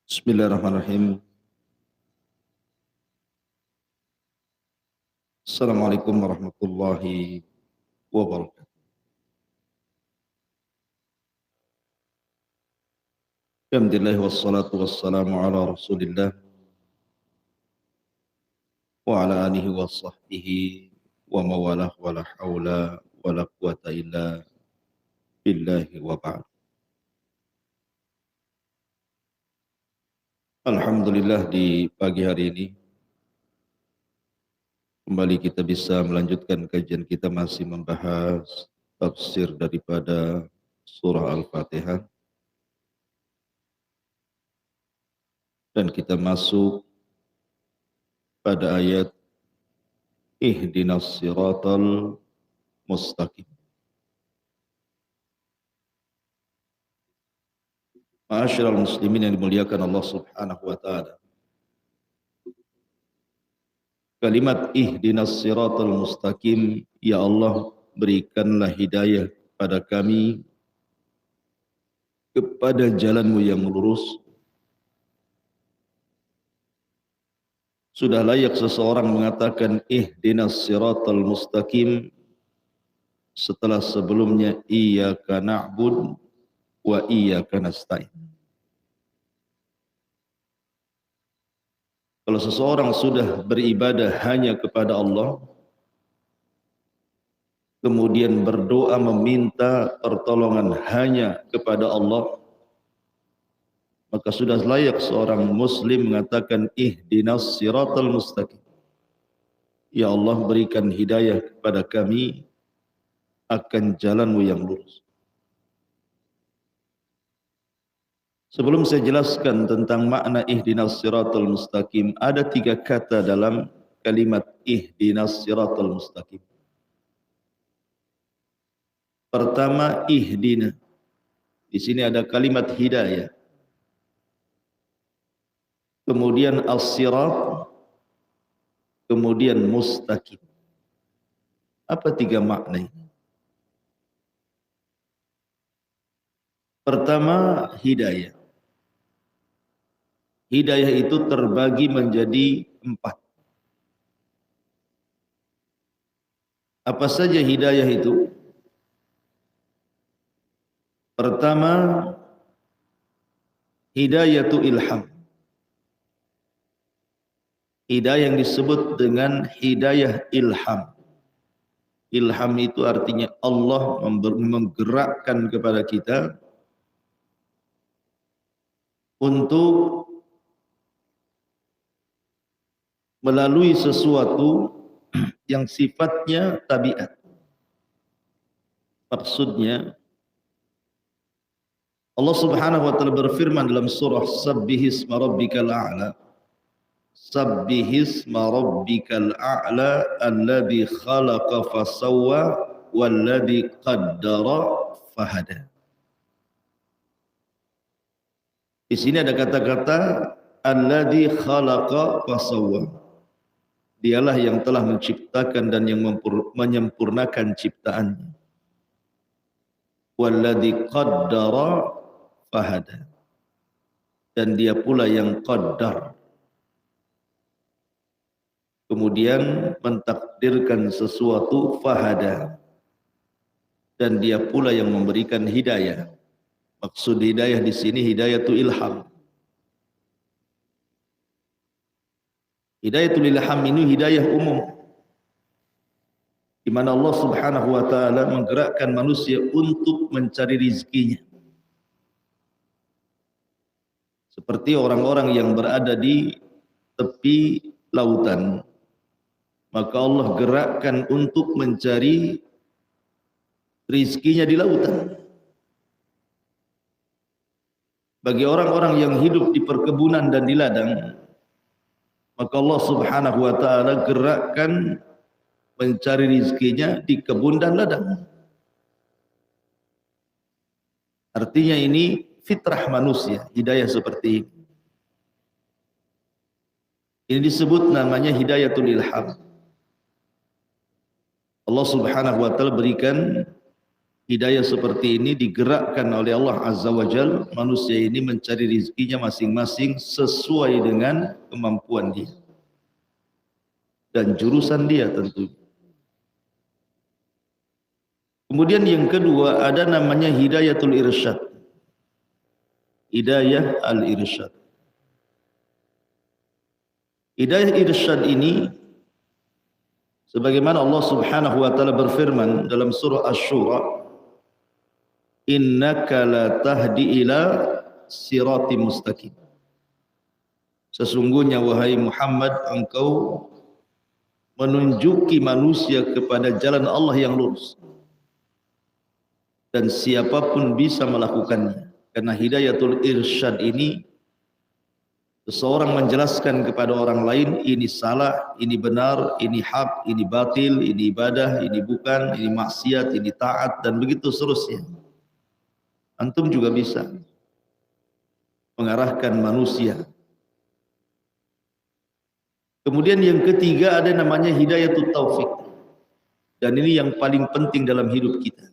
Bismillahirrahmanirrahim. Assalamualaikum warahmatullahi wabarakatuh. Alhamdulillah wassalatu wassalamu ala Rasulillah wa ala alihi wa sahbihi wa mawalah wa la hawla wa la quwata illa billahi wa ba'd. Alhamdulillah di pagi hari ini kembali kita bisa melanjutkan kajian kita masih membahas tafsir daripada surah Al-Fatihah. Dan kita masuk pada ayat ihdinas siratal mustaqim. Ma'asyiral muslimin yang dimuliakan Allah Subhanahu wa taala. Kalimat ihdinas siratal mustaqim, ya Allah berikanlah hidayah pada kami kepada jalan-Mu yang lurus. Sudah layak seseorang mengatakan ihdinas siratal mustaqim setelah sebelumnya iyyaka na'bud wa iyyaka nasta'in. Kalau seseorang sudah beribadah hanya kepada Allah, kemudian berdoa meminta pertolongan hanya kepada Allah, maka sudah layak seorang muslim mengatakan ihdinas siratal mustaqim. Ya Allah berikan hidayah kepada kami akan jalan-Mu yang lurus. Sebelum saya jelaskan tentang makna ihdinas siratal mustaqim, ada 3 kata dalam kalimat ihdinas siratal mustaqim. Pertama, ihdina. Di sini ada kalimat hidayah. Kemudian as-sirat, kemudian mustaqim. Apa 3 makna ini? Pertama, hidayah. Hidayah itu terbagi menjadi 4. Apa saja hidayah itu? Pertama, hidayatu ilham. Hidayah yang disebut dengan hidayah ilham. Ilham itu artinya Allah menggerakkan kepada kita untuk melalui sesuatu yang sifatnya tabiat. Maksudnya Allah Subhanahu wa taala berfirman dalam surah Sabbihisma rabbikal a'la. Sabbihisma rabbikal a'la alladzi khalaqa fasawwa walladzi qaddara fahada. Di sini ada kata-kata alladzi khalaqa fasawwa. Dialah yang telah menciptakan dan yang menyempurnakan ciptaannya. Walladzi qaddara fahada. Dan dia pula yang qaddar. Kemudian mentakdirkan sesuatu fahada. Dan dia pula yang memberikan hidayah. Maksud hidayah di sini hidayatul ilham. Hidayatul ilham ini hidayah umum, di mana Allah Subhanahu wa taala menggerakkan manusia untuk mencari rizkinya. Seperti orang-orang yang berada di tepi lautan, maka Allah gerakkan untuk mencari rizkinya di lautan. Bagi orang-orang yang hidup di perkebunan dan di ladang, maka Allah Subhanahu wa taala gerakkan mencari rizkinya di kebun dan ladang. Artinya ini fitrah manusia, hidayah seperti ini. Ini disebut namanya hidayatul ilham. Allah Subhanahu wa taala berikan hidayah seperti ini digerakkan oleh Allah Azza wa Jal, manusia ini mencari rizkinya masing-masing sesuai dengan kemampuan dia dan jurusan dia tentunya. Kemudian yang kedua ada namanya hidayatul irsyad. Hidayah al-irsyad. Hidayah irsyad ini sebagaimana Allah Subhanahu wa taala berfirman dalam surah Asy-Syura, innaka la tahdi ila siratim mustaqim. Sesungguhnya wahai Muhammad, engkau menunjuki manusia kepada jalan Allah yang lurus. Dan siapapun bisa melakukannya. Karena hidayatul irsyad ini, seseorang menjelaskan kepada orang lain, ini salah, ini benar, ini hak, ini batil, ini ibadah, ini bukan, ini maksiat, ini taat, dan begitu seterusnya. Antum juga bisa mengarahkan manusia. Kemudian yang ketiga ada namanya hidayatul taufik. Dan ini yang paling penting dalam hidup kita.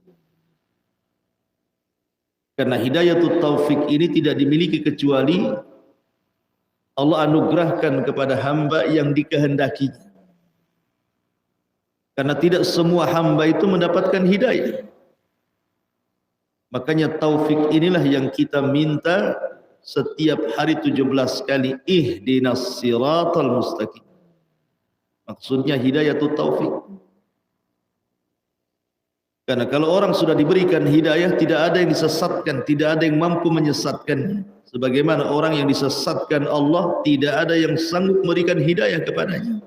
Karena hidayatul taufik ini tidak dimiliki kecuali Allah anugerahkan kepada hamba yang dikehendakinya. Karena tidak semua hamba itu mendapatkan hidayah. Makanya taufik inilah yang kita minta setiap hari 17 kali. Ihdinas siratal mustaqim. Maksudnya hidayatul taufik. Karena kalau orang sudah diberikan hidayah, tidak ada yang disesatkan, tidak ada yang mampu menyesatkannya. Sebagaimana orang yang disesatkan Allah, tidak ada yang sanggup memberikan hidayah kepadanya.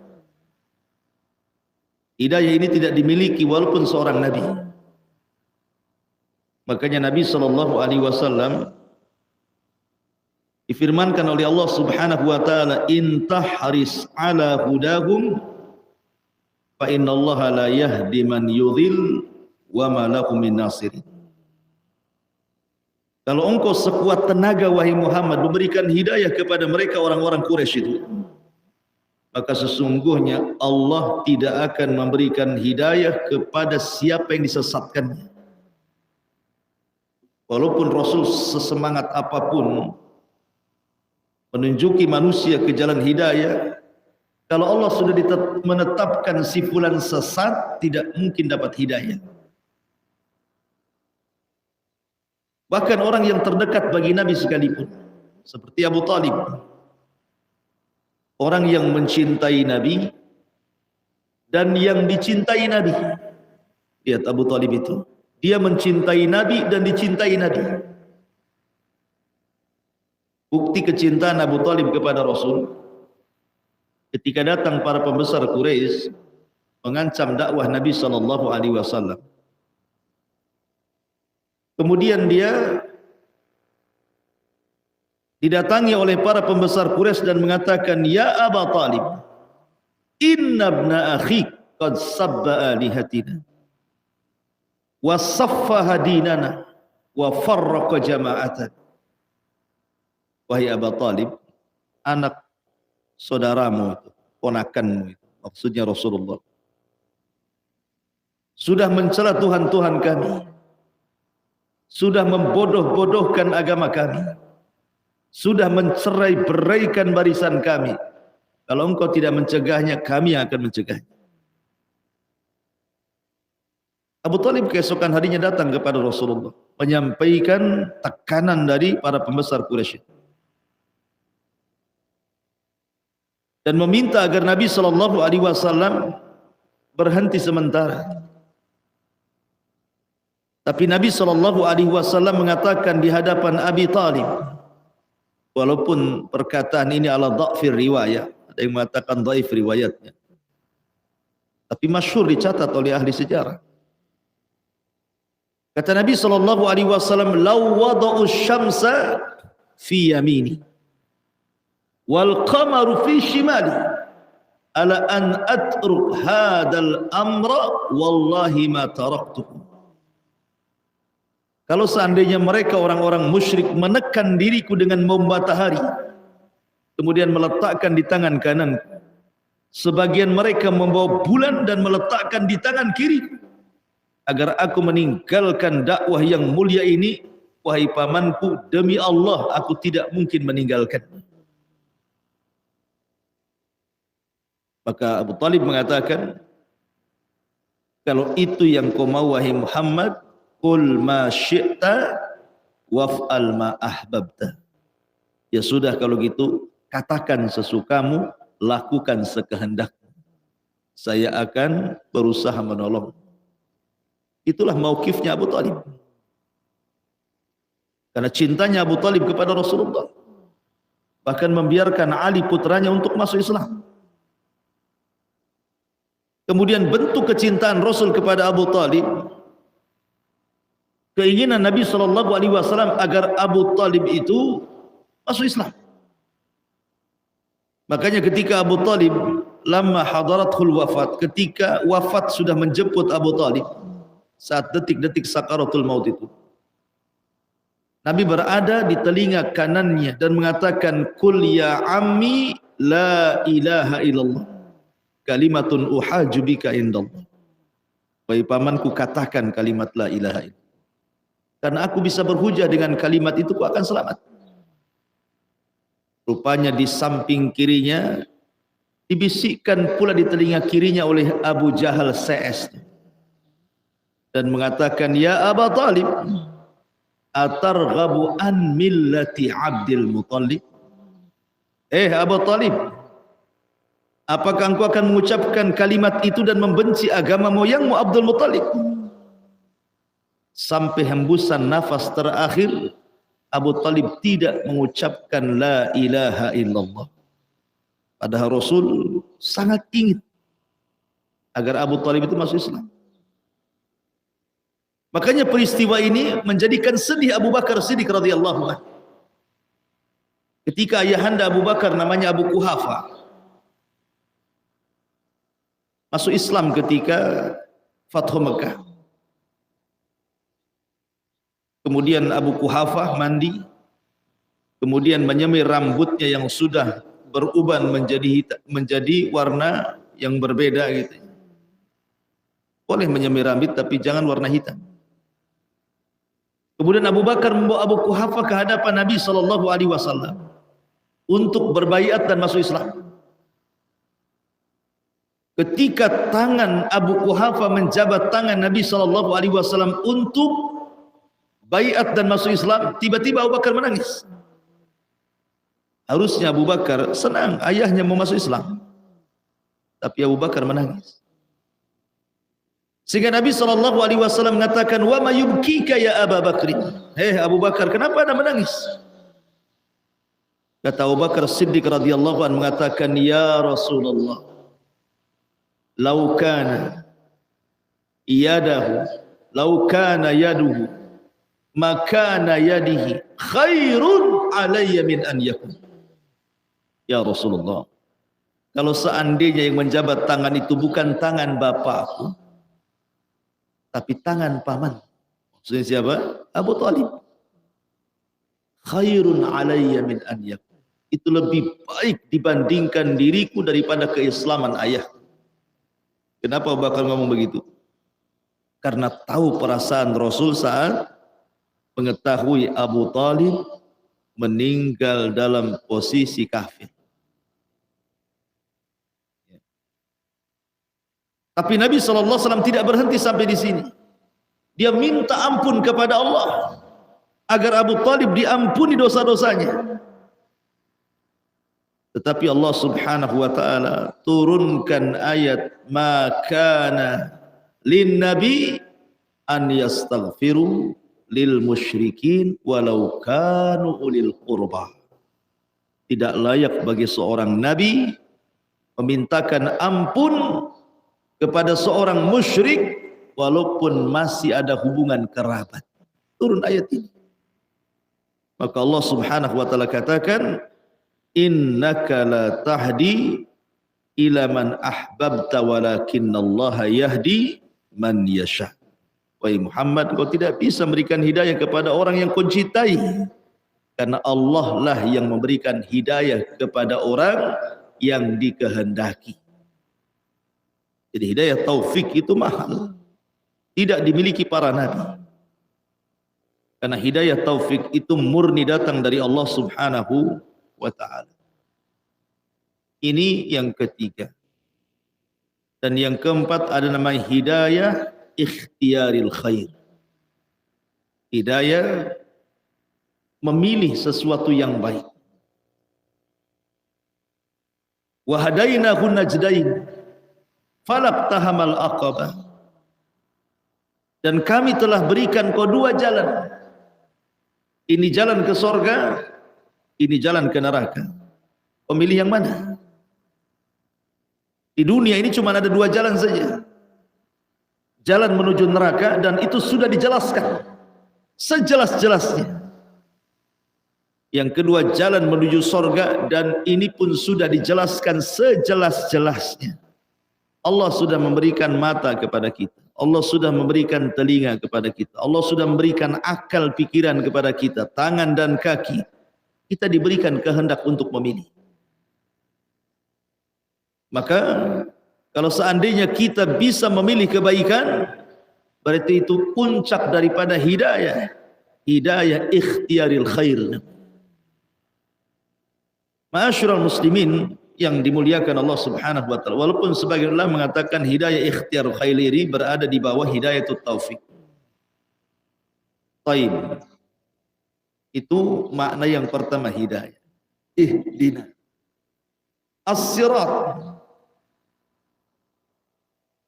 Hidayah ini tidak dimiliki walaupun seorang nabi. Makanya Nabi SAW difirmankan oleh Allah Subhanahu wa taala, intahris ala hudahum fa innallaha la yahdi man yudhil wa ma lahum min nasirin. Kalau engkau sekuat tenaga wahai Muhammad memberikan hidayah kepada mereka orang-orang Quraisy itu, maka sesungguhnya Allah tidak akan memberikan hidayah kepada siapa yang disesatkannya. Walaupun Rasul sesemangat apapun menunjuki manusia ke jalan hidayah, kalau Allah sudah menetapkan si fulan sesat, tidak mungkin dapat hidayah. Bahkan orang yang terdekat bagi Nabi sekalipun, seperti Abu Talib, orang yang mencintai Nabi dan yang dicintai Nabi. Lihat Abu Talib itu, dia mencintai Nabi dan dicintai Nabi. Bukti kecintaan Abu Talib kepada Rasul, ketika datang para pembesar Quraisy mengancam dakwah Nabi SAW. Kemudian dia didatangi oleh para pembesar Quraisy dan mengatakan, ya Abu Talib, inna ibna akhik qad sabba alihatina wa saffaha dinana wa farraqa jama'atan. Wahai Abu Talib, anak saudaramu itu, ponakanmu itu, maksudnya Rasulullah, sudah mencela Tuhan-Tuhan kami, sudah membodoh-bodohkan agama kami, sudah mencerai-beraikan barisan kami. Kalau engkau tidak mencegahnya, kami yang akan mencegahnya. Abu Talib keesokan harinya datang kepada Rasulullah, menyampaikan tekanan dari para pembesar Quraisy dan meminta agar Nabi SAW berhenti sementara. Tapi Nabi SAW mengatakan di hadapan Abi Talib, walaupun perkataan ini ala dha'fir riwayat, ada yang mengatakan dhaif riwayatnya, tapi masyhur dicatat oleh ahli sejarah. Kata Nabi SAW, law wada'u syamsa fi yamini wal qamaru fi shimali ala an atruk hadal amra wallahi ma taraktukum. Kalau seandainya mereka orang-orang musyrik menekan diriku dengan bom matahari, kemudian meletakkan di tangan kanan, sebagian mereka membawa bulan dan meletakkan di tangan kiri, agar aku meninggalkan dakwah yang mulia ini, wahai pamanku, demi Allah aku tidak mungkin meninggalkan. Maka Abu Talib mengatakan, kalau itu yang kau mau wahai Muhammad, qul ma syi'ta waf'al ma ahbabta. Ya sudah kalau gitu, katakan sesukamu, lakukan sekehendakmu. Saya akan berusaha menolong. Itulah mauqifnya Abu Talib. Karena cintanya Abu Talib kepada Rasulullah, bahkan membiarkan Ali putranya untuk masuk Islam. Kemudian bentuk kecintaan Rasul kepada Abu Talib, keinginan Nabi SAW agar Abu Talib itu masuk Islam. Makanya ketika Abu Talib, lama hadaratul wafat, ketika wafat sudah menjemput Abu Talib, saat detik-detik sakaratul maut itu, Nabi berada di telinga kanannya dan mengatakan, Qul ya ammi la ilaha illallah, kalimatun uhaju bika indallah. Wahai pamanku, katakan kalimat la ilaha illallah, karena aku bisa berhujah dengan kalimat itu, aku akan selamat. Rupanya di samping kirinya dibisikkan pula di telinga kirinya oleh Abu Jahal CS dan mengatakan, ya Abu Talib, atarghabu an millati Abdul Muttalib. Abu Talib, apakah engkau akan mengucapkan kalimat itu dan membenci agama moyangmu Abdul Muttalib? Sampai hembusan nafas terakhir, Abu Talib tidak mengucapkan la ilaha illallah. Padahal Rasul sangat ingin agar Abu Talib itu masuk Islam. Makanya peristiwa ini menjadikan sedih Abu Bakar Siddiq radhiyallahu anhu. Ketika ayahanda Abu Bakar namanya Abu Quhafa masuk Islam ketika Fathu Mekah. Kemudian Abu Quhafah mandi, kemudian menyemir rambutnya yang sudah beruban menjadi warna yang berbeda gitu. Boleh menyemir rambut tapi jangan warna hitam. Kemudian Abu Bakar membawa Abu Quhafah ke hadapan Nabi SAW untuk berbaiat dan masuk Islam. Ketika tangan Abu Quhafah menjabat tangan Nabi SAW untuk baiat dan masuk Islam, tiba-tiba Abu Bakar menangis. Harusnya Abu Bakar senang ayahnya mau masuk Islam, tapi Abu Bakar menangis. Sehingga Nabi SAW mengatakan, wa ma yubkika ya Abu Bakr. Abu Bakar, kenapa Anda menangis? Kata Abu Bakar Siddiq radhiyallahu anhu mengatakan, ya Rasulullah, lau kana yaduhu makana yadihi khairun alayya min an yakun. Ya Rasulullah, kalau seandainya yang menjabat tangan itu bukan tangan bapakku, tapi tangan paman, maksudnya siapa? Abu Talib. Khairun alayya min an yakun, itu lebih baik dibandingkan diriku daripada keislaman ayah. Kenapa Abu Bakar ngomong begitu? Karena tahu perasaan Rasul saat mengetahui Abu Talib meninggal dalam posisi kafir. Tapi Nabi SAW tidak berhenti sampai di sini. Dia minta ampun kepada Allah agar Abu Talib diampuni dosa-dosanya. Tetapi Allah Subhanahu wa taala turunkan ayat, ma kana lin nabi an yastaghfiru lil musyrikin walau kanu ulil qurba. Tidak layak bagi seorang nabi memintakan ampun kepada seorang musyrik walaupun masih ada hubungan kerabat. Turun ayat ini. Maka Allah Subhanahu wa taala katakan, innaka la tahdi ila man ahbabta walakinallaha yahdi man yasha. Wahai Muhammad, kau tidak bisa memberikan hidayah kepada orang yang kau cintai, karena Allah lah yang memberikan hidayah kepada orang yang dikehendaki. Jadi hidayah taufik itu mahal. tidak dimiliki para nabi. Karena hidayah taufik itu murni datang dari Allah Subhanahu wa ta'ala. Ini yang ketiga. Dan yang keempat ada namanya hidayah ikhtiyaril khair. Hidayah memilih sesuatu yang baik. Wa hadainahu najdain falaqtahamal aqabah. Dan kami telah berikan kau dua jalan. Ini jalan ke sorga, ini jalan ke neraka. Pemilih yang mana? Di dunia ini cuma ada dua jalan saja. Jalan menuju neraka, dan itu sudah dijelaskan sejelas-jelasnya. Yang kedua jalan menuju sorga, dan ini pun sudah dijelaskan sejelas-jelasnya. Allah sudah memberikan mata kepada kita. Allah sudah memberikan telinga kepada kita. Allah sudah memberikan akal pikiran kepada kita, tangan dan kaki. Kita diberikan kehendak untuk memilih. Maka kalau seandainya kita bisa memilih kebaikan, berarti itu puncak daripada hidayah. Hidayah ikhtiyaril khair. Ma'asyiral muslimin yang dimuliakan Allah Subhanahu wa ta'ala. Walaupun sebagian ulama mengatakan hidayah ikhtiyar khairi berada di bawah hidayatut taufik. Taib. Itu makna yang pertama hidayah. Ihdina as-sirat.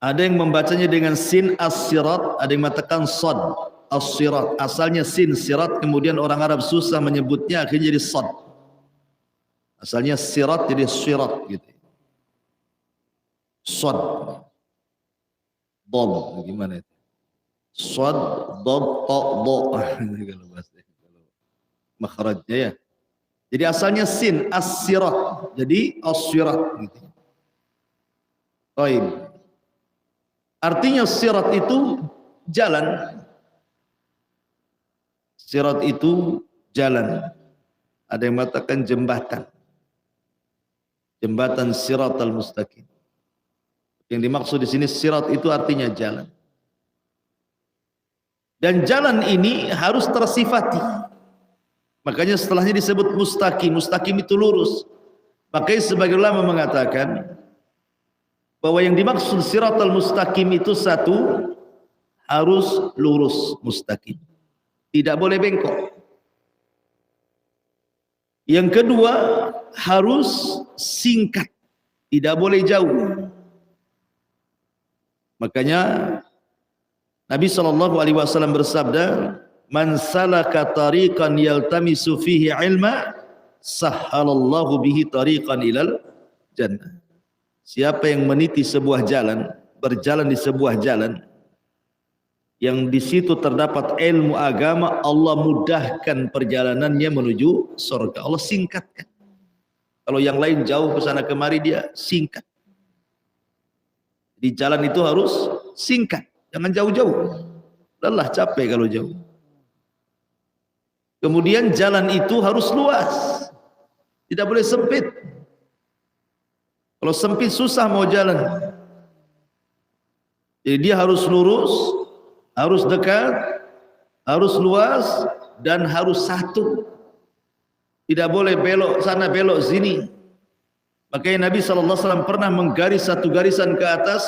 Ada yang membacanya dengan sin as-sirat, ada yang mengatakan sad as-sirat. Asalnya sin sirat, kemudian orang Arab susah menyebutnya akhirnya jadi sad. Asalnya sirat jadi sirat gitu. Sad. Dad gimana itu? Sad dad ta dha kalau bahasa makhrajnya ya. Jadi asalnya sin as-sirat, jadi as-sirat gitu. Baik. Artinya sirat itu jalan. Sirat itu jalan. Ada yang mengatakan jembatan. Jembatan siratal mustaqim. Yang dimaksud di sini sirat itu artinya jalan. Dan jalan ini harus tersifati. Makanya setelahnya disebut mustaqim. Mustaqim itu lurus. Makanya sebagian ulama mengatakan bahwa yang dimaksud siratal mustaqim itu satu, harus lurus mustaqim. Tidak boleh bengkok. Yang kedua, harus singkat. Tidak boleh jauh. Makanya Nabi SAW bersabda, "Man salaka tariqan yaltamisu fihi ilma, sahhalallahu bihi tariqan ilal jannah." Siapa yang meniti sebuah jalan, berjalan di sebuah jalan yang di situ terdapat ilmu agama, Allah mudahkan perjalanannya menuju surga. Allah singkatkan. Kalau yang lain jauh ke sana kemari, dia singkat. Di jalan itu harus singkat, jangan jauh-jauh. Lelah, capek kalau jauh. Kemudian jalan itu harus luas, tidak boleh sempit. Kalau sempit susah mau jalan. Jadi dia harus lurus, harus dekat, harus luas, dan harus satu. Tidak boleh belok sana belok sini. Makanya Nabi SAW pernah menggaris satu garisan ke atas,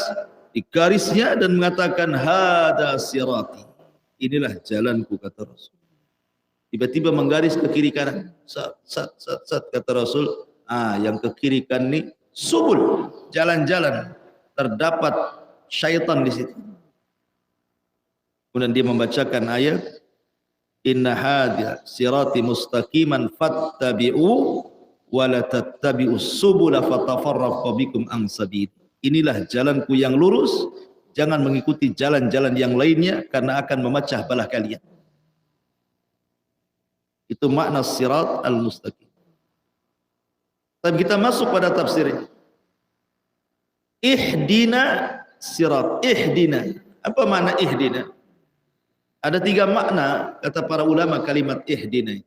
di garisnya, dan mengatakan hada sirati. Inilah jalanku, kata Rasul. Tiba-tiba menggaris ke kiri kanan. Sat, kata Rasul. Yang ke kiri kanan ini subul, jalan-jalan. Terdapat syaitan di situ. Kemudian dia membacakan ayat, inna hadha sirati mustaqiman fattabi'u wa la tattabi'us subula fatafarraqu bikum an sabil. Inilah jalanku yang lurus, jangan mengikuti jalan-jalan yang lainnya karena akan memecah belah kalian. Itu makna sirat al-mustaqim. Tapi kita masuk pada tafsirnya. Ihdina sirat, ihdina. Apa makna ihdina? Ada 3 makna kata para ulama kalimat ihdina.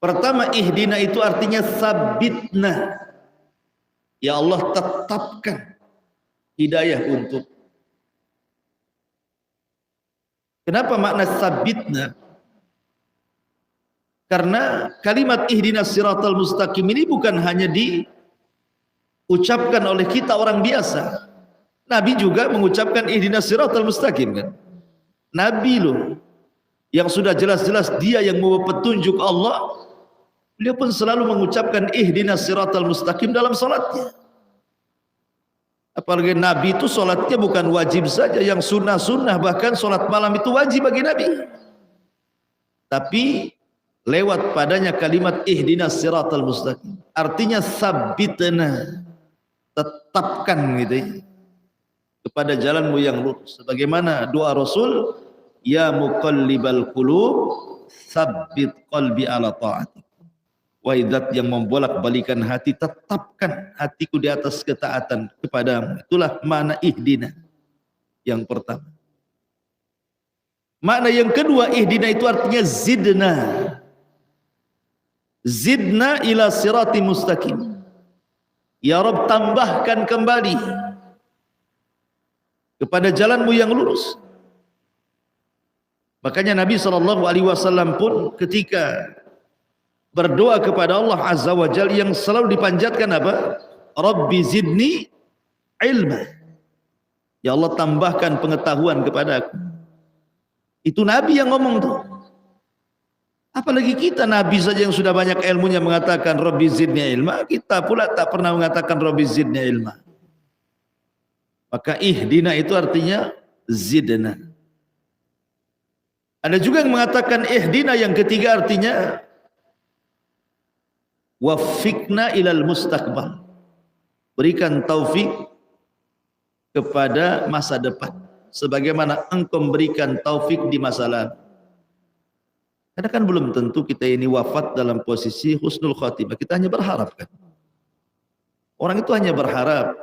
Pertama, ihdina itu artinya sabitna. Ya Allah, tetapkan hidayah untuk. Kenapa makna sabitna? Karena kalimat ihdinas siratal mustaqim ini bukan hanya diucapkan oleh kita orang biasa. Nabi juga mengucapkan ihdinas siratal mustaqim kan. Nabi loh yang sudah jelas-jelas dia yang membawa petunjuk Allah, beliau pun selalu mengucapkan ihdinas siratal mustaqim dalam salatnya. Apalagi Nabi itu salatnya bukan wajib saja, yang sunnah-sunnah, bahkan salat malam itu wajib bagi Nabi. Tapi lewat padanya kalimat ihdinas siratal mustaqim, artinya sabitna, tetapkan gitu ya, kepada jalanmu yang lurus. Sebagaimana doa Rasul, ya muqallibal qulub tsabbit qalbi ala ta'atik. Wahai zat yang membolak-balikan hati, tetapkan hatiku di atas ketaatan kepadamu. Itulah makna ihdina yang pertama. Makna yang kedua, ihdina itu artinya zidna. Zidna ila sirati mustaqim. Ya Rabb, tambahkan kembali kepada jalanmu yang lurus. Makanya Nabi SAW pun ketika berdoa kepada Allah Azza wa Jalla, yang selalu dipanjatkan apa? Rabbi zidni ilma. Ya Allah, tambahkan pengetahuan kepada aku. Itu Nabi yang ngomong tuh. Apalagi kita, Nabi saja yang sudah banyak ilmunya mengatakan Rabbi zidni ilma, kita pula tak pernah mengatakan Rabbi zidni ilma. Maka ihdina itu artinya zidna. Ada juga yang mengatakan ihdina yang ketiga artinya wafikna ilal mustaqbal. Berikan taufik kepada masa depan, sebagaimana engkau memberikan taufik di masa lalu. Karena kan belum tentu kita ini wafat dalam posisi husnul khatimah. Kita hanya berharap kan. Orang itu hanya berharap.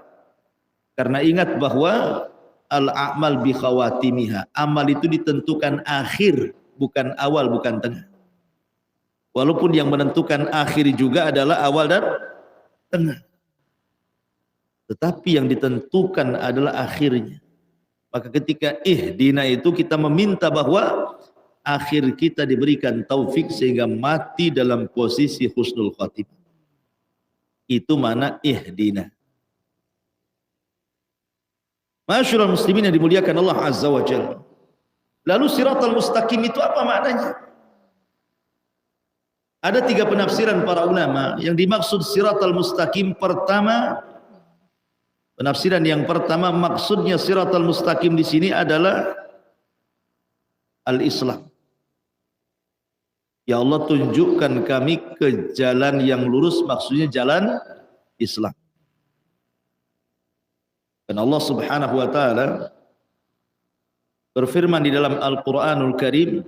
Karena ingat bahwa al-a'mal bi khawatimiha. Amal itu ditentukan akhir, bukan awal, bukan tengah. Walaupun yang menentukan akhir juga adalah awal dan tengah. Tetapi yang ditentukan adalah akhirnya. Maka ketika ihdina itu kita meminta bahwa akhir kita diberikan taufik sehingga mati dalam posisi husnul khatimah. Itu mana ihdina. Masyaallah muslimin yang dimuliakan Allah Azza wa Jalla. Lalu siratal mustaqim itu apa maknanya? Ada 3 penafsiran para ulama. Yang dimaksud siratal mustaqim, pertama, penafsiran yang pertama, maksudnya siratal mustaqim di sini adalah al-Islam. Ya Allah, tunjukkan kami ke jalan yang lurus, maksudnya jalan Islam. Dan Allah Subhanahu wa taala berfirman di dalam Al-Qur'anul Karim,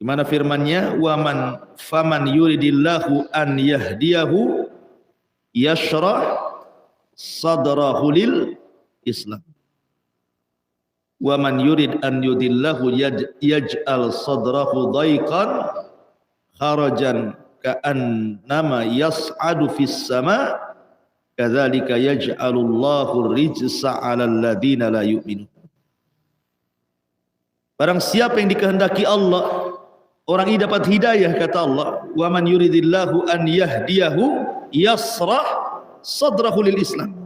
di mana firman-Nya, "Wa faman yuridillahu an yahdiyahu yashrah sadrahu lil Islam. Wa man yurid an yudillahu yaj'al sadrahu dhaiqan kharajan ka'annama yas'adu fis sama, kadzalika yaj'alullahu rijsa 'alal ladzina la yu'minun." Barang siapa yang dikehendaki Allah, orang ini dapat hidayah, kata Allah. Wa man yuridillahu an yahdiyahu yasrah sadrahu lil Islam.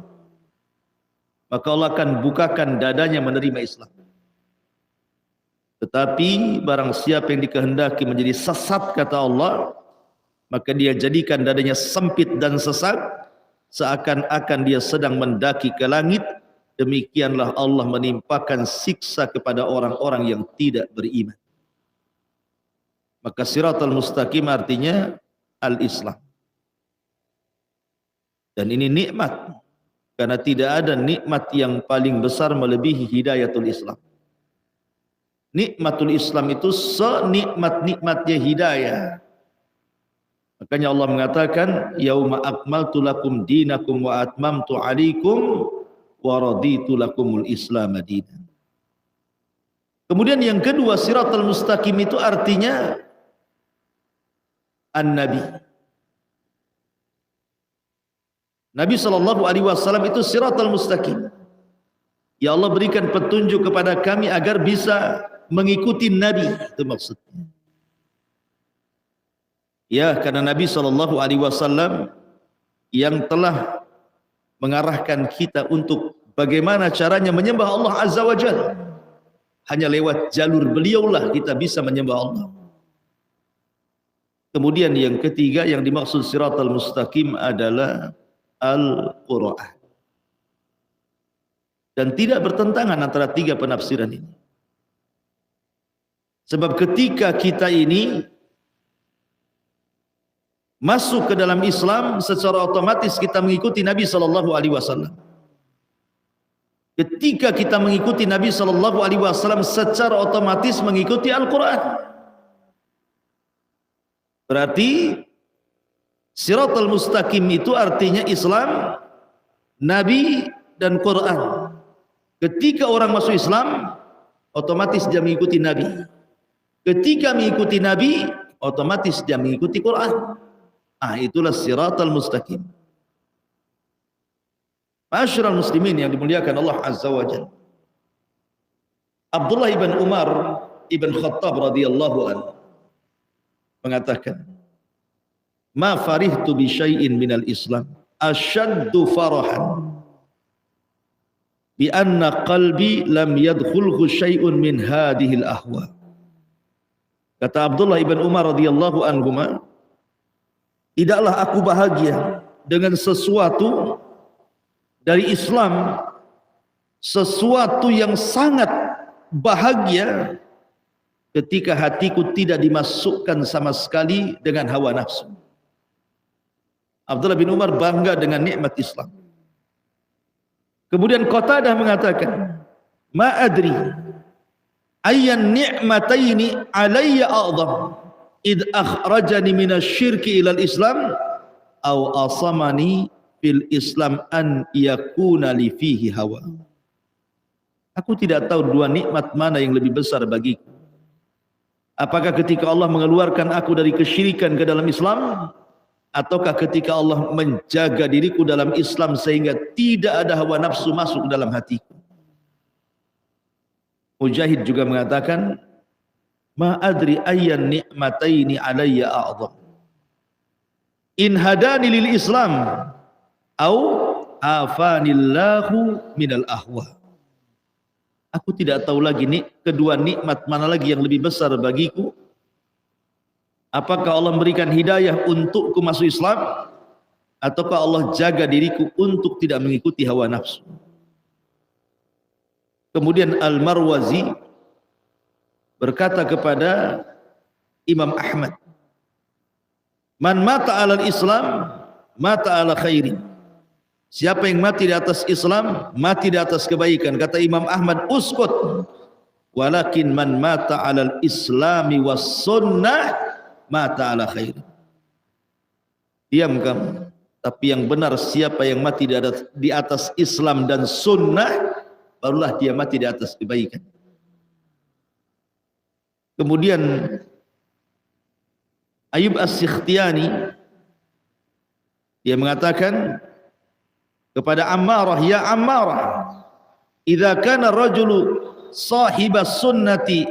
Maka Allah akan bukakan dadanya menerima Islam. Tetapi barang siapa yang dikehendaki menjadi sesat, kata Allah, maka dia jadikan dadanya sempit dan sesak, seakan-akan dia sedang mendaki ke langit. Demikianlah Allah menimpakan siksa kepada orang-orang yang tidak beriman. Maka siratal mustaqim artinya al-Islam. Dan ini nikmat. Karena tidak ada nikmat yang paling besar melebihi hidayatul Islam. Nikmatul Islam itu senikmat-nikmatnya hidayah. Makanya Allah mengatakan, yauma akmaltu lakum dinakum wa atmamtu alaikum wa raditu lakumul Islam dinan. Kemudian yang kedua, siratal mustaqim itu artinya an-nabi. Nabi SAW itu siratal mustaqim. Ya Allah, berikan petunjuk kepada kami agar bisa mengikuti Nabi. Itu maksudnya. Ya, karena Nabi SAW yang telah mengarahkan kita untuk bagaimana caranya menyembah Allah Azza wa Jalla. Hanya lewat jalur beliaulah kita bisa menyembah Allah. Kemudian yang ketiga yang dimaksud siratal mustaqim adalah Al-Qur'an. Dan tidak bertentangan antara tiga penafsiran ini. Sebab ketika kita ini masuk ke dalam Islam, secara otomatis kita mengikuti Nabi SAW. Ketika kita mengikuti Nabi SAW, secara otomatis mengikuti Al-Quran. Berarti siratal mustaqim itu artinya Islam, Nabi, dan Quran. Ketika orang masuk Islam, otomatis dia mengikuti Nabi. Ketika mengikuti Nabi, otomatis dia mengikuti Quran. Itulah siratal mustaqim. Ma'asyiral muslimin yang dimuliakan Allah Azza wa Jalla. Abdullah ibn Umar ibn Khattab radhiyallahu anhu mengatakan, "Ma farihtu bi syai'in minal Islam asyaddu farahan bi anna qalbi lam yadkhulhu syai'un min hadhil ahwa." Kata Abdullah ibn Umar radhiyallahu anhuma, tidaklah aku bahagia dengan sesuatu dari Islam, sesuatu yang sangat bahagia ketika hatiku tidak dimasukkan sama sekali dengan hawa nafsu. Abdullah bin Umar bangga dengan nikmat Islam. Kemudian Qatadah mengatakan, "Ma adri ayyan ni'mataini alayya a'zam id akhrajani minasyirki ilal Islam aw asamani fil Islam an yakuna li fihi hawa." Aku tidak tahu dua nikmat mana yang lebih besar bagiku. Apakah ketika Allah mengeluarkan aku dari kesyirikan ke dalam Islam, ataukah ketika Allah menjaga diriku dalam Islam sehingga tidak ada hawa nafsu masuk dalam hatiku. Mujahid juga mengatakan, "Ma adri ayyan ni'mataini alayya a'zam in hadani lil Islam au afanillahu minal ahwa." Aku tidak tahu lagi kedua nikmat mana lagi yang lebih besar bagiku. Apakah Allah memberikan hidayah untukku masuk Islam, ataukah Allah jaga diriku untuk tidak mengikuti hawa nafsu. Kemudian Al-Marwazi berkata kepada Imam Ahmad, "Man mata alal Islam, mata ala khairin." Siapa yang mati di atas Islam, mati di atas kebaikan. Kata Imam Ahmad, "Uskut. Walakin man mata alal Islami was sunnah, mata ala khair." Diam kamu. Tapi yang benar, siapa yang mati di atas Islam dan sunnah, barulah dia mati di atas kebaikan. Kemudian Ayub As-Sikhtiyani dia mengatakan kepada Ammarah, "Ya Ammarah, idza kana rajulu sahibas sunnati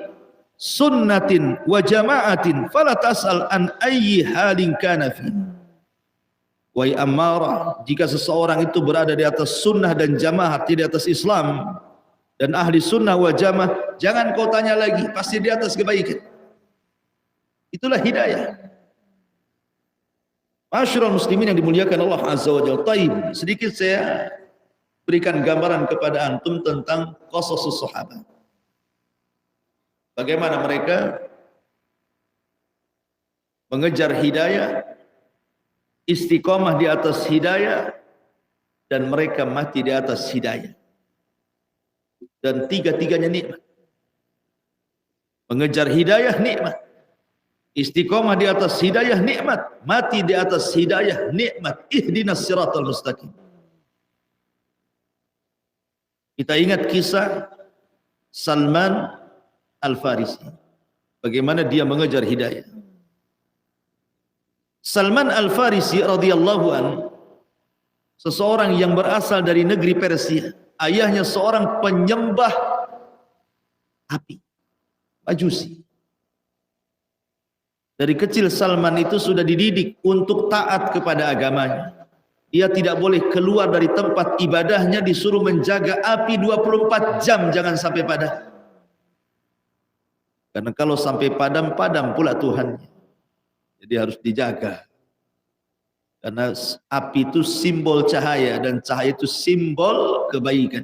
sunnatin wa jama'atin fala tas'al an ayyi halin kana fi." Wahai Ammarah, jika seseorang itu berada di atas sunnah dan jamaah, tidak di atas Islam dan ahli sunnah wal jamaah, jangan kau tanya lagi, pasti di atas kebaikan. Itulah hidayah. Ma'asyiral muslimin yang dimuliakan Allah Azza wa Jalla. Taib, sedikit saya berikan gambaran kepada antum tentang qasasus sahabat. Bagaimana mereka mengejar hidayah, istiqomah di atas hidayah, dan mereka mati di atas hidayah. Dan tiga-tiganya nikmat. Mengejar hidayah nikmat, istiqomah di atas hidayah nikmat, mati di atas hidayah nikmat. Ihdinas siratal mustaqim. Kita ingat kisah Salman Al-Farisi, bagaimana dia mengejar hidayah. Salman Al-Farisi radhiyallahu anhu, seseorang yang berasal dari negeri Persia, ayahnya seorang penyembah api, Majusi. Dari kecil Salman itu sudah dididik untuk taat kepada agamanya. Dia tidak boleh keluar dari tempat ibadahnya, disuruh menjaga api 24 jam, jangan sampai padam. Karena kalau sampai padam, padam pula Tuhannya. Jadi harus dijaga. Karena api itu simbol cahaya, dan cahaya itu simbol kebaikan.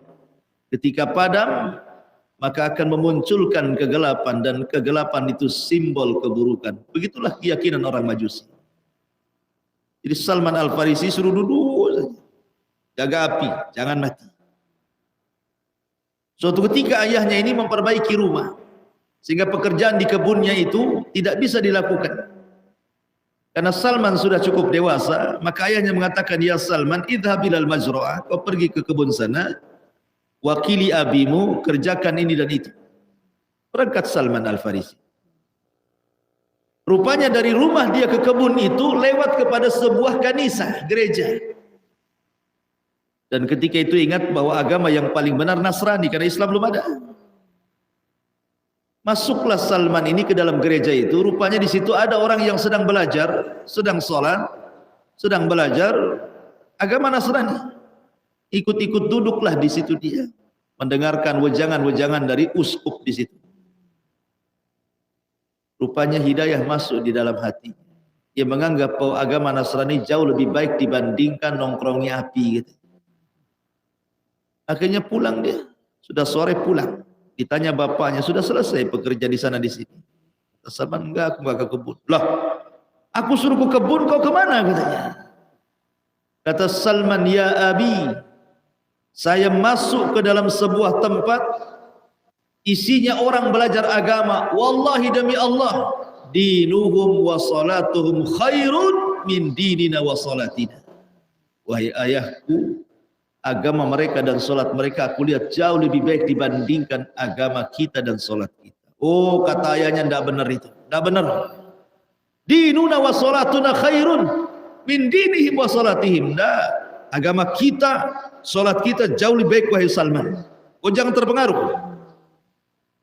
Ketika padam, maka akan memunculkan kegelapan, dan kegelapan itu simbol keburukan. Begitulah keyakinan orang Majusi. Jadi Salman Al-Farisi suruh duduk saja, jaga api, jangan mati. Suatu ketika ayahnya ini memperbaiki rumah, sehingga pekerjaan di kebunnya itu tidak bisa dilakukan. Karena Salman sudah cukup dewasa, maka ayahnya mengatakan, ya Salman, idhab ilal majra'ah, kau pergi ke kebun sana, wakili abimu, kerjakan ini dan itu. Berangkat Salman Al-Farisi. Rupanya dari rumah dia ke kebun itu lewat kepada sebuah kanisa, gereja. Dan ketika itu ingat bahwa agama yang paling benar Nasrani, karena Islam belum ada. Masuklah Salman ini ke dalam gereja itu, rupanya di situ ada orang yang sedang belajar, sedang sholat, sedang belajar agama Nasrani. Ikut-ikut duduklah di situ dia, mendengarkan wejangan-wejangan dari uskup di situ. Rupanya hidayah masuk di dalam hati. Dia menganggap bahwa agama Nasrani jauh lebih baik dibandingkan nongkrongnya api gitu. Akhirnya pulang dia, sudah sore pulang. Ditanya bapaknya, sudah selesai pekerja di sana di sini. Salman, enggak, aku enggak ke kebun. Lah, aku suruh ke kebun, kau kemana katanya? Kata Salman, ya abi, saya masuk ke dalam sebuah tempat, isinya orang belajar agama. Wallahi demi Allah, dinuhum wa salatuhum khairun min dinina wa salatina. Wahai ayahku, agama mereka dan solat mereka aku lihat jauh lebih baik dibandingkan agama kita dan solat kita. Oh, kata ayahnya, tidak benar itu, tidak benar. Dinuna wa salatuna khairun min dinihim wa salatihim. Tidak, agama kita, solat kita jauh lebih baik wahai Salman. Oh, jangan terpengaruh.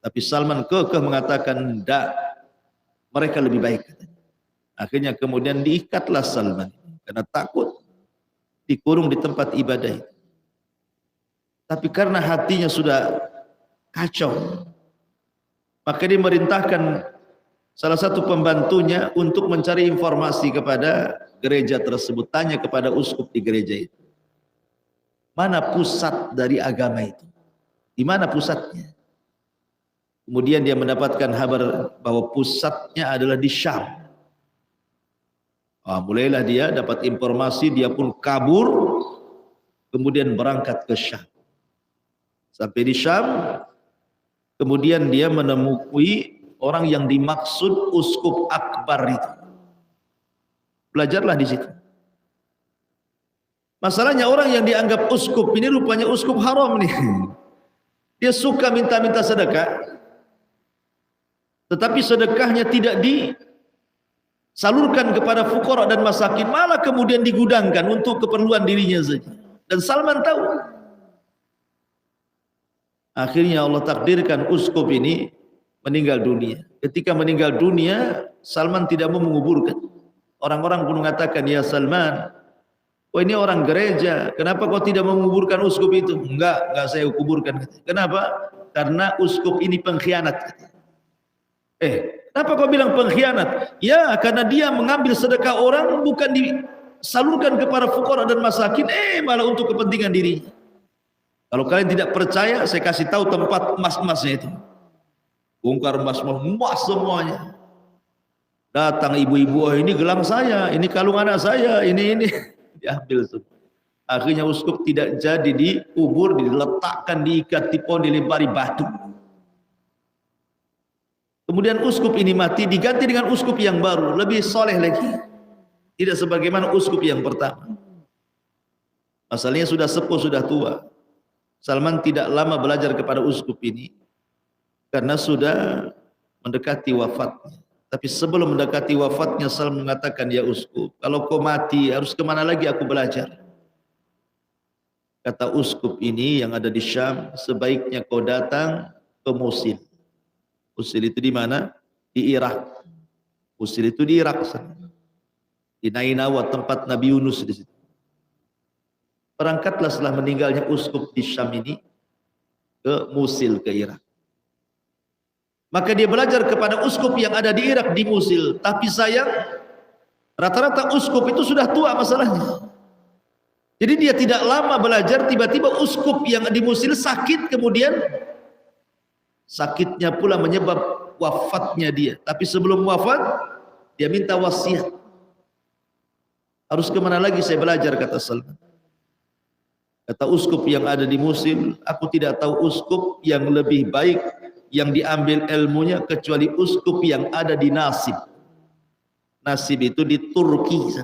Tapi Salman kekeh mengatakan tidak, mereka lebih baik. Akhirnya kemudian diikatlah Salman karena takut dikurung di tempat ibadah itu. Tapi karena hatinya sudah kacau, maka dia merintahkan salah satu pembantunya untuk mencari informasi kepada gereja tersebut. Tanya kepada uskup di gereja itu, mana pusat dari agama itu, di mana pusatnya. Kemudian dia mendapatkan kabar bahwa pusatnya adalah di Syam. Mulailah dia dapat informasi, dia pun kabur, kemudian berangkat ke Syam. Sampai di Syam, kemudian dia menemui orang yang dimaksud uskup akbar itu. Belajarlah di situ. Masalahnya orang yang dianggap uskup ini rupanya uskup haram nih. Dia suka minta-minta sedekah, tetapi sedekahnya tidak disalurkan kepada fuqara dan masakin, malah kemudian digudangkan untuk keperluan dirinya saja. Dan Salman tahu. Akhirnya Allah takdirkan uskup ini meninggal dunia. Ketika meninggal dunia, Salman tidak mau menguburkan. Orang-orang pun mengatakan, ya Salman, oh ini orang gereja, kenapa kau tidak mau menguburkan uskup itu? Enggak saya kuburkan. Kenapa? Karena uskup ini pengkhianat. Kenapa kau bilang pengkhianat? Ya, karena dia mengambil sedekah orang bukan disalurkan kepada fuqara dan masakin, malah untuk kepentingan dirinya. Kalau kalian tidak percaya, saya kasih tahu tempat emas-emasnya itu. Bongkar emas semuanya. Datang ibu-ibu, oh ini gelang saya, ini kalung anak saya, ini diambil semua. Akhirnya uskup tidak jadi dikubur, diletakkan, diikat, di pohon, dilempari batu. Kemudian uskup ini mati, diganti dengan uskup yang baru, lebih soleh lagi. Tidak sebagaimana uskup yang pertama. Asalnya sudah sepuh, sudah tua. Salman tidak lama belajar kepada uskup ini karena sudah mendekati wafatnya. Tapi sebelum mendekati wafatnya, Salman mengatakan, ya uskup, kalau kau mati harus kemana lagi aku belajar? Kata uskup ini yang ada di Syam, sebaiknya kau datang ke Mosul. Mosul itu di mana? Di Irak. Mosul itu di Irak sana. Di Nainawa, tempat Nabi Yunus di situ. Berangkatlah setelah meninggalnya uskup di Syam ini ke Mosul, ke Irak. Maka dia belajar kepada uskup yang ada di Irak, di Mosul. Tapi sayang, rata-rata uskup itu sudah tua masalahnya. Jadi dia tidak lama belajar, tiba-tiba uskup yang di Mosul sakit, kemudian sakitnya pula menyebab wafatnya dia. Tapi sebelum wafat, dia minta wasiat. Harus kemana lagi saya belajar, kata Salman. Kata uskup yang ada di Mosul, aku tidak tahu uskup yang lebih baik yang diambil ilmunya kecuali uskup yang ada di Nasib. Nasib itu di Turki.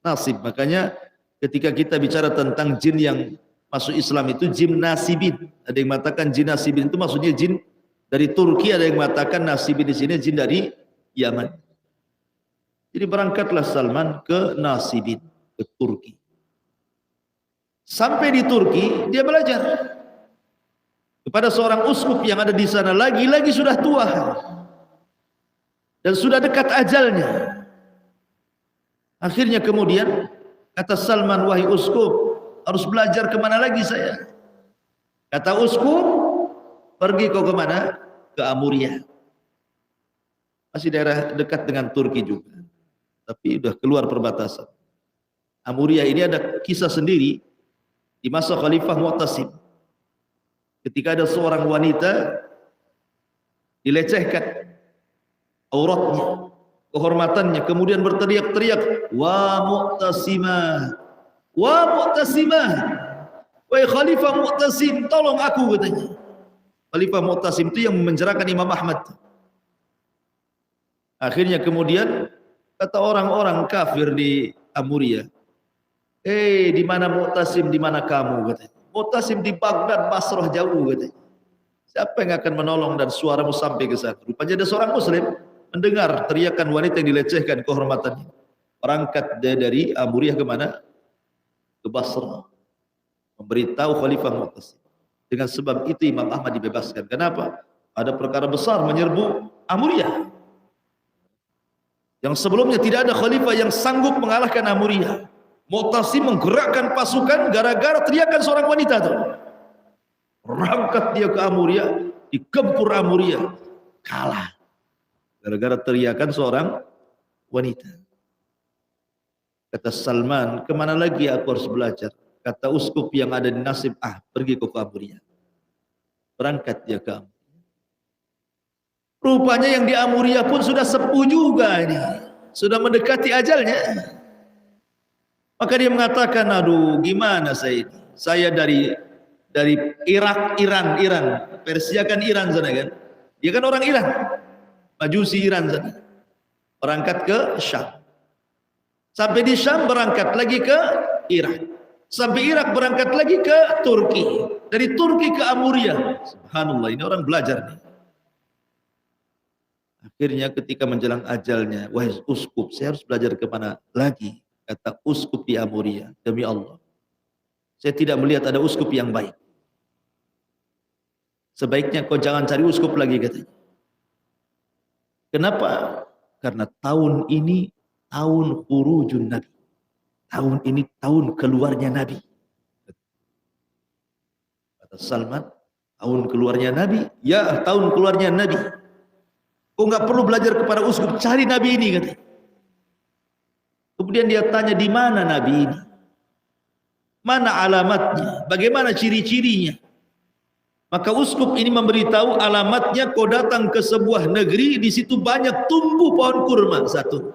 Nasib, makanya ketika kita bicara tentang jin yang masuk Islam itu jin nasibin. Ada yang mengatakan jin nasibin itu maksudnya jin dari Turki, ada yang mengatakan nasibin di sini jin dari Yaman. Jadi berangkatlah Salman ke Nasibin, ke Turki. Sampai di Turki dia belajar kepada seorang uskup yang ada di sana, lagi-lagi sudah tua dan sudah dekat ajalnya. Akhirnya kemudian kata Salman, wahai uskup, harus belajar kemana lagi saya? Kata uskup, pergi kau kemana? Ke Amuria. Masih daerah dekat dengan Turki juga, tapi sudah keluar perbatasan. Amuria ini ada kisah sendiri di masa Khalifah Mu'tasim. Ketika ada seorang wanita dilecehkan auratnya, kehormatannya, kemudian berteriak-teriak, wa Mu'tasimah, wa Mu'tasimah, wahai Khalifah Mu'tasim, tolong aku, katanya. Khalifah Mu'tasim itu yang memenjarakan Imam Ahmad. Akhirnya kemudian kata orang-orang kafir di Amuria, di mana Mu'tasim, di mana kamu, katanya. Mu'tasim di Baghdad, Basrah, jauh, katanya. Siapa yang akan menolong dan suaramu sampai ke sana? Rupanya ada seorang muslim mendengar teriakan wanita yang dilecehkan kehormatannya. Berangkat dari Amuriah ke mana? Ke Basrah. Memberitahu Khalifah Mu'tasim. Dengan sebab itu Imam Ahmad dibebaskan. Kenapa? Ada perkara besar menyerbu Amuriah. Yang sebelumnya tidak ada khalifah yang sanggup mengalahkan Amuriah. Mu'tasim menggerakkan pasukan gara-gara teriakan seorang wanita itu. Berangkat dia ke Amuria, digempur Amuria, kalah gara-gara teriakan seorang wanita. Kata Salman, kemana lagi aku harus belajar? Kata uskup yang ada di Nasib, pergi ke Amuria. Berangkat dia ke Amuria. Rupanya yang di Amuria pun sudah sepuh juga ini, sudah mendekati ajalnya. Maka dia mengatakan, aduh gimana saya ini? Saya dari Irak, Iran, Persia kan Iran sana kan? Dia kan orang Iran, Majusi Iran sana. Berangkat ke Syam. Sampai di Syam berangkat lagi ke Irak. Sampai Irak berangkat lagi ke Turki. Dari Turki ke Amuria. Subhanallah, ini orang belajar nih. Akhirnya ketika menjelang ajalnya, wahai uskup, saya harus belajar kemana lagi? Kata uskup di Amuria, demi Allah, saya tidak melihat ada uskup yang baik. Sebaiknya kau jangan cari uskup lagi, katanya. Kenapa? Karena tahun ini tahun khurujun Nabi. Tahun ini tahun keluarnya Nabi. Kata Salman, tahun keluarnya Nabi? Ya, tahun keluarnya Nabi. Kau nggak perlu belajar kepada uskup, cari Nabi ini, katanya. Kemudian dia tanya, di mana Nabi ini? Mana alamatnya? Bagaimana ciri-cirinya? Maka uskup ini memberitahu alamatnya, kau datang ke sebuah negeri, di situ banyak tumbuh pohon kurma, satu.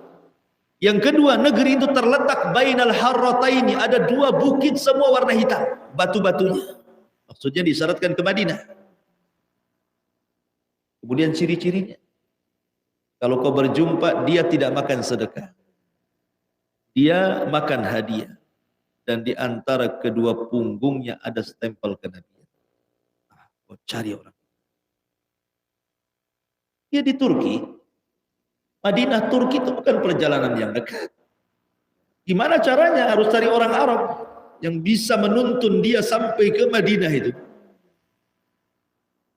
Yang kedua, negeri itu terletak bainal harrataini, ada dua bukit semua warna hitam, batu-batunya. Maksudnya disyaratkan ke Madinah. Kemudian ciri-cirinya, kalau kau berjumpa, dia tidak makan sedekah. Dia makan hadiah. Dan di antara kedua punggungnya ada stempel kenabian. Kau cari orang. Dia di Turki. Madinah Turki itu bukan perjalanan yang dekat. Gimana caranya? Harus cari orang Arab. yang bisa menuntun dia sampai ke Madinah itu.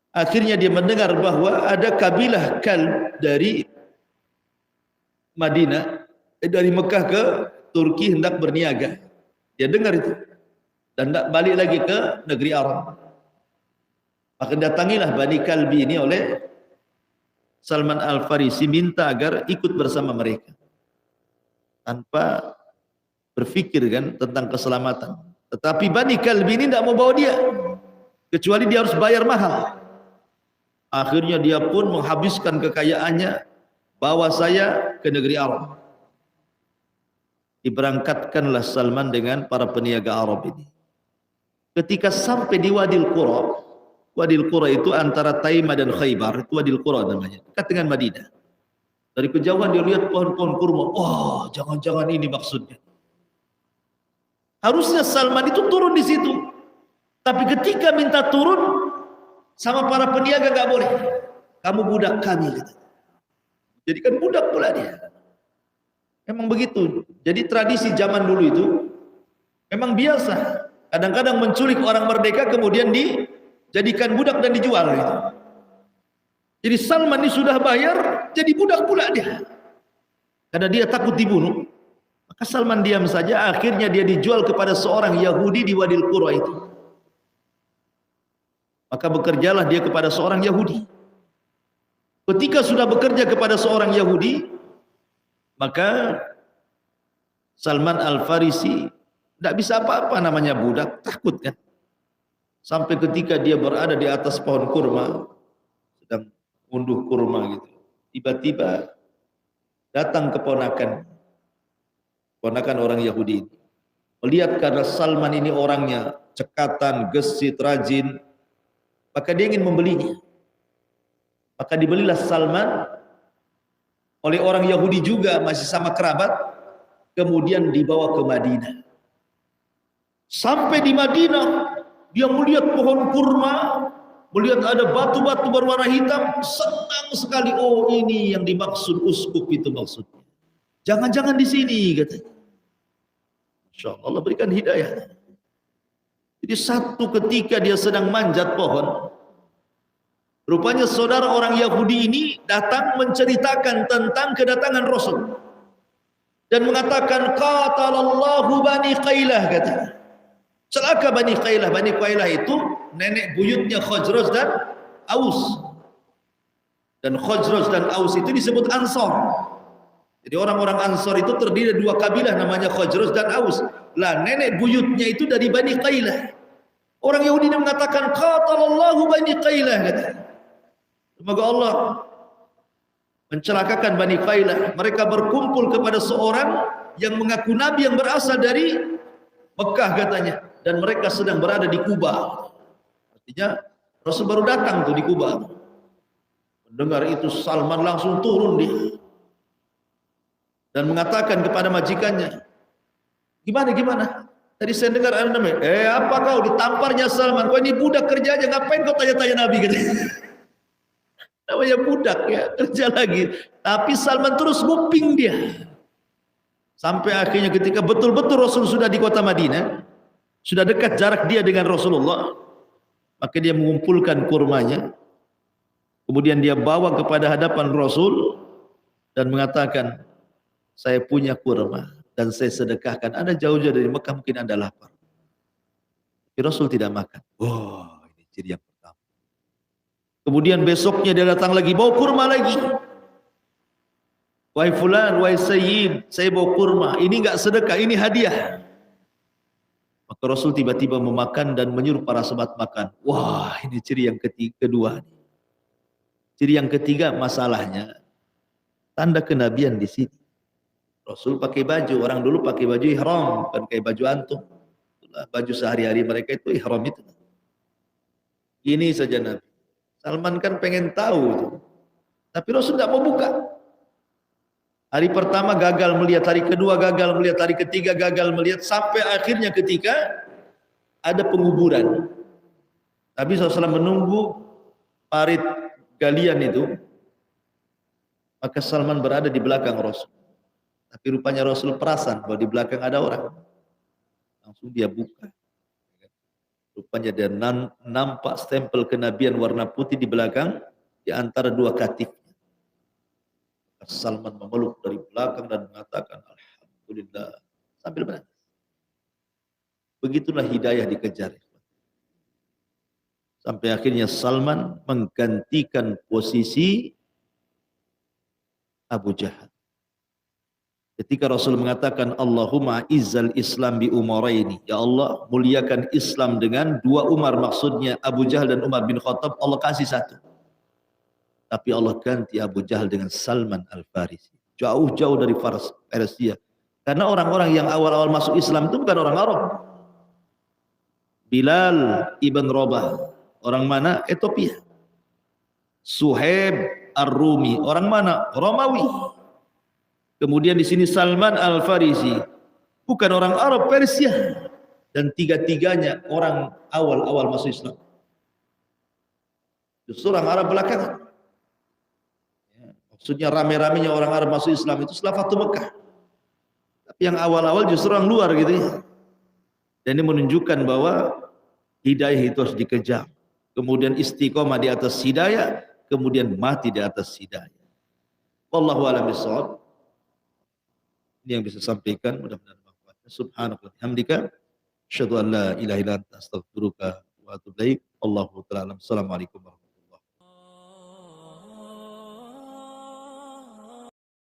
Akhirnya dia mendengar bahwa ada kabilah Kalb dari Madinah, dari Mekah ke Turki hendak berniaga. Dia dengar itu dan hendak balik lagi ke negeri Arab. Maka datangilah Bani Kalbi ini oleh Salman Al-Farisi, minta agar ikut bersama mereka tanpa berpikir kan tentang keselamatan. Tetapi Bani Kalbi ini tidak mau bawa dia kecuali dia harus bayar mahal. Akhirnya dia pun menghabiskan kekayaannya, bawa saya ke negeri Arab. Diberangkatkanlah Salman dengan para peniaga Arab ini. Ketika sampai di Wadil Qura, Wadil Qura itu antara Taimah dan Khaybar, itu Wadil Qura namanya, dekat dengan Madinah. Dari kejauhan dia lihat pohon-pohon kurma. Oh, jangan-jangan ini maksudnya. Harusnya Salman itu turun di situ. Tapi ketika minta turun sama para peniaga nggak boleh. Kamu budak kami, katanya. Jadi kan budak pula dia. Memang begitu. Jadi tradisi zaman dulu itu memang biasa. Kadang-kadang menculik orang merdeka kemudian dijadikan budak dan dijual gitu. Jadi Salman ini sudah bayar, jadi budak pula dia. Karena dia takut dibunuh, maka Salman diam saja. Akhirnya dia dijual kepada seorang Yahudi di Wadil Qura itu. Maka bekerjalah dia kepada seorang Yahudi. Ketika sudah bekerja kepada seorang Yahudi, maka Salman Al-Farisi tidak bisa apa-apa, namanya budak, takut kan. Sampai ketika dia berada di atas pohon kurma, sedang unduh kurma gitu. Tiba-tiba datang keponakan orang Yahudi ini. Melihat karena Salman ini orangnya cekatan, gesit, rajin, maka dia ingin membelinya. Maka dibelilah Salman oleh orang Yahudi juga, masih sama kerabat, kemudian dibawa ke Madinah. Sampai di Madinah, dia melihat pohon kurma, melihat ada batu-batu berwarna hitam, senang sekali. Oh, ini yang dimaksud uskup itu maksudnya. Jangan-jangan di sini, katanya. Insya Allah berikan hidayah. Jadi satu ketika dia sedang manjat pohon, rupanya saudara orang Yahudi ini datang menceritakan tentang kedatangan Rasul dan mengatakan, qatalallahu Bani Qailah, katanya. Celaka Bani Qailah. Bani Qailah itu nenek buyutnya Khazraj dan Aus. Dan Khazraj dan Aus itu disebut Ansar. Jadi orang-orang Ansar itu terdiri dari dua kabilah namanya Khazraj dan Aus. Lah nenek buyutnya itu dari Bani Qailah. Orang Yahudi mengatakan qatalallahu Bani Qailah, katanya. Semoga Allah mencelakakan Bani Qailah. Mereka berkumpul kepada seorang yang mengaku nabi yang berasal dari Mekah, katanya. Dan mereka sedang berada di Kuba. Artinya Rasul baru datang tuh di Kuba. Mendengar itu Salman langsung turun dia dan mengatakan kepada majikannya, gimana? Tadi saya dengar ada namanya. Apa kau ditamparnya Salman? Kau ini budak kerja aja, ngapain kau tanya-tanya Nabi gitu? Namanya budak ya, kerja lagi. Tapi Salman terus nguping dia. Sampai akhirnya ketika betul-betul Rasul sudah di kota Madinah, sudah dekat jarak dia dengan Rasulullah, maka dia mengumpulkan kurmanya, kemudian dia bawa kepada hadapan Rasul dan mengatakan, saya punya kurma dan saya sedekahkan. Anda jauh-jauh dari Mekah, mungkin Anda lapar. Tapi Rasul tidak makan. Wah, ini ciri yang pertama. Kemudian besoknya dia datang lagi, bawa kurma lagi. Wahai fulan, wahai sayyid, saya bawa kurma. Ini enggak sedekah, ini hadiah. Maka Rasul tiba-tiba memakan dan menyuruh para sahabat makan. Wah, ini ciri yang kedua. Ciri yang ketiga, masalahnya tanda kenabian di sini. Rasul pakai baju, orang dulu pakai baju ihram, bukan kayak baju antum. Baju sehari-hari mereka itu ihram itu. Ini saja Nabi. Salman kan pengen tahu, tapi Rasul tidak mau buka. Hari pertama gagal melihat, hari kedua gagal melihat, hari ketiga gagal melihat, sampai akhirnya ketika ada penguburan. Nabi SAW menunggu parit galian itu, maka Salman berada di belakang Rasul. Tapi rupanya Rasul perasan bahwa di belakang ada orang. Langsung dia buka. Rupanya dia nampak stempel kenabian warna putih di belakang di antara dua katifnya. Salman memeluk dari belakang dan mengatakan alhamdulillah sambil menangis. Begitulah hidayah dikejar. Sampai akhirnya Salman menggantikan posisi Abu Jahal. Ketika Rasul mengatakan Allahumma izzal Islam bi umaraini, ya Allah muliakan Islam dengan dua Umar, maksudnya Abu Jahal dan Umar bin Khattab, Allah kasih satu. Tapi Allah ganti Abu Jahal dengan Salman Al-Farisi. Jauh-jauh dari Persia. Karena orang-orang yang awal-awal masuk Islam itu bukan orang Arab. Bilal ibn Rabah, orang mana? Ethiopia. Suhaib Ar-Rumi, orang mana? Romawi. Kemudian di sini Salman Al-Farisi, bukan orang Arab, Persia. Dan tiga-tiganya orang awal-awal masuk Islam. Justru orang Arab belakangan. Maksudnya rame-ramenya orang Arab masuk Islam itu setelah Fathu Mekah. Tapi yang awal-awal justru orang luar gitu ya. Dan ini menunjukkan bahwa hidayah itu harus dikejar. Kemudian istiqomah di atas hidayah, kemudian mati di atas hidayah. Wallahu a'lam bishawab. Ini yang bisa sampaikan, mudah-mudahan bermanfaat. Subhanallah, hamdika, asyhadu an la ilaha illa anta, astaghfiruka wa atubu ilaik. Allahu ta'ala. Assalamualaikum warahmatullahi wabarakatuh.